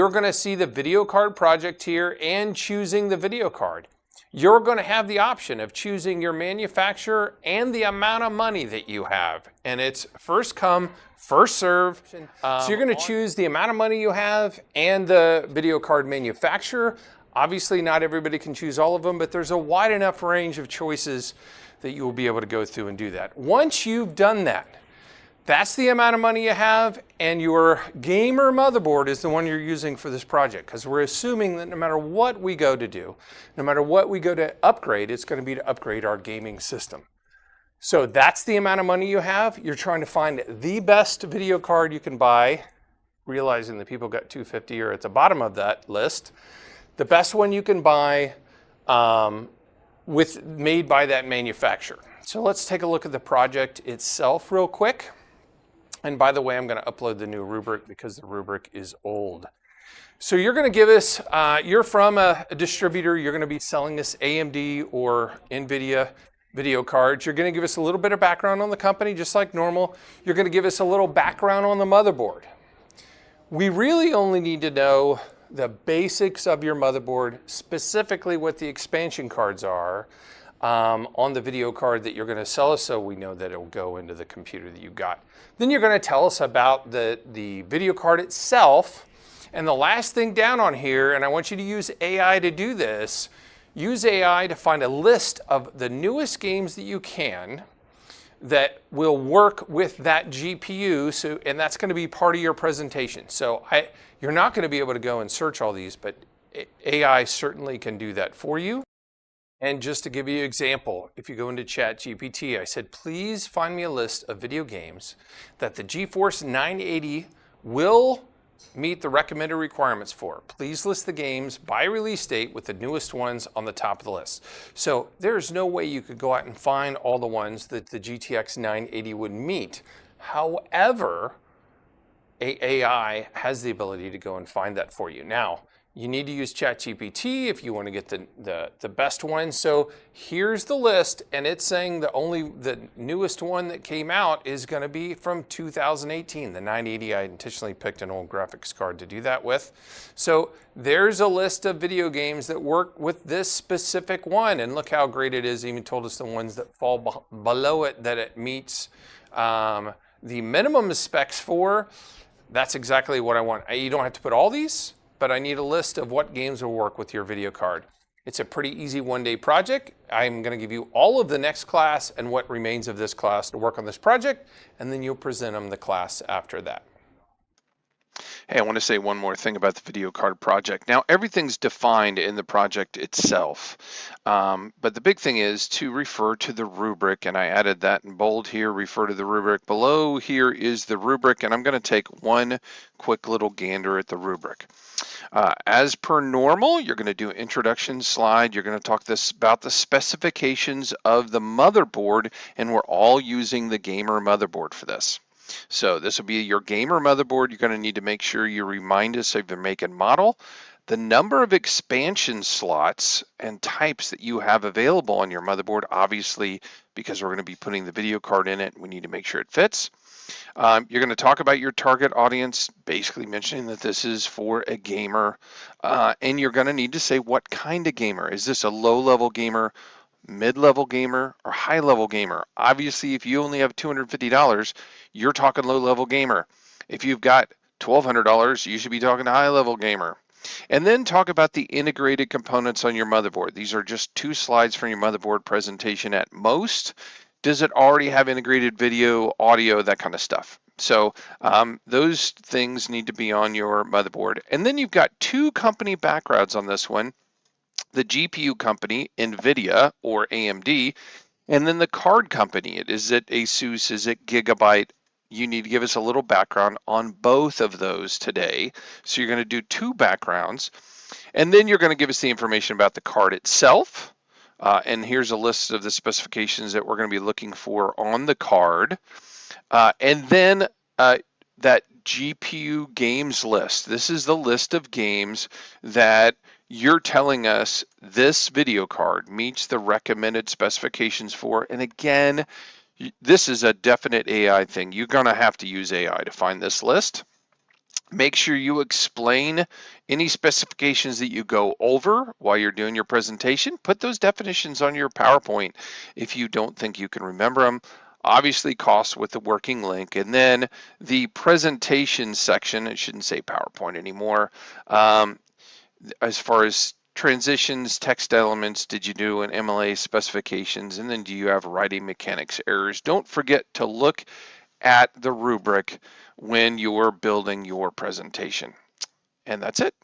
you're going to see the video card project here and choosing the video card. You're going to have the option of choosing your manufacturer and the amount of money that you have. And it's first come, first serve. So you're going to choose the amount of money you have and the video card manufacturer. Obviously, not everybody can choose all of them, but there's a wide enough range of choices that you will be able to go through and do that. Once you've done that, that's the amount of money you have, and your gamer motherboard is the one you're using for this project, because we're assuming that no matter what we go to do, no matter what we go to upgrade, it's going to be to upgrade our gaming system. So that's the amount of money you have. You're trying to find the best video card you can buy, realizing that people got 250 or at the bottom of that list. The best one you can buy made by that manufacturer. So let's take a look at the project itself real quick. And by the way, I'm going to upload the new rubric because the rubric is old. So you're going to give us, you're from a distributor, you're going to be selling us AMD or NVIDIA video cards. You're going to give us a little bit of background on the company, just like normal. You're going to give us a little background on the motherboard. We really only need to know the basics of your motherboard, specifically what the expansion cards are on the video card that you're going to sell us, so we know that it will go into the computer that you got. Then you're going to tell us about the video card itself. And the last thing down on here, and I want you to use AI to do this, use AI to find a list of the newest games that you can that will work with that GPU, and that's going to be part of your presentation. So you're not going to be able to go and search all these, but AI certainly can do that for you. And just to give you an example, if you go into Chat GPT, I said, please find me a list of video games that the GeForce 980 will meet the recommended requirements for. Please list the games by release date with the newest ones on the top of the list. So there's no way you could go out and find all the ones that the GTX 980 would meet. However, AI has the ability to go and find that for you. Now, you need to use ChatGPT if you want to get the best one. So here's the list, and it's saying the newest one that came out is going to be from 2018. The 980, I intentionally picked an old graphics card to do that with. So there's a list of video games that work with this specific one, and look how great it is. It even told us the ones that fall below it that it meets the minimum specs for. That's exactly what I want. You don't have to put all these, but I need a list of what games will work with your video card. It's a pretty easy one-day project. I'm going to give you all of the next class and what remains of this class to work on this project, and then you'll present them the class after that. Hey, I want to say one more thing about the video card project. Now, everything's defined in the project itself, but the big thing is to refer to the rubric, and I added that in bold here, refer to the rubric. Below here is the rubric, and I'm going to take one quick little gander at the rubric. As per normal, you're going to do an introduction slide. You're going to talk about the specifications of the motherboard, and we're all using the gamer motherboard for this. So this will be your gamer motherboard. You're going to need to make sure you remind us of your make and model, the number of expansion slots and types that you have available on your motherboard. Obviously, because we're going to be putting the video card in it, we need to make sure it fits. You're going to talk about your target audience, basically mentioning that this is for a gamer, and you're going to need to say what kind of gamer. Is this a low-level gamer, mid-level gamer, or high-level gamer? Obviously, if you only have $250, you're talking low-level gamer. If you've got $1,200, you should be talking high-level gamer. And then talk about the integrated components on your motherboard. These are just 2 slides from your motherboard presentation at most. Does it already have integrated video, audio, that kind of stuff? So those things need to be on your motherboard. And then you've got 2 company backgrounds on this one. The GPU company, NVIDIA or AMD, and then the card company. Is it ASUS? Is it Gigabyte? You need to give us a little background on both of those today. So you're going to do 2 backgrounds, and then you're going to give us the information about the card itself. And here's a list of the specifications that we're going to be looking for on the card. And then that GPU games list. This is the list of games that you're telling us this video card meets the recommended specifications for. And again, this is a definite AI thing. You're going to have to use AI to find this list. Make sure you explain any specifications that you go over while you're doing your presentation. Put those definitions on your PowerPoint if you don't think you can remember them. Obviously, costs with the working link. And then the presentation section, it shouldn't say PowerPoint anymore. As far as transitions, text elements, did you do an MLA specifications? And then do you have writing mechanics errors? Don't forget to look at the rubric when you're building your presentation. And that's it.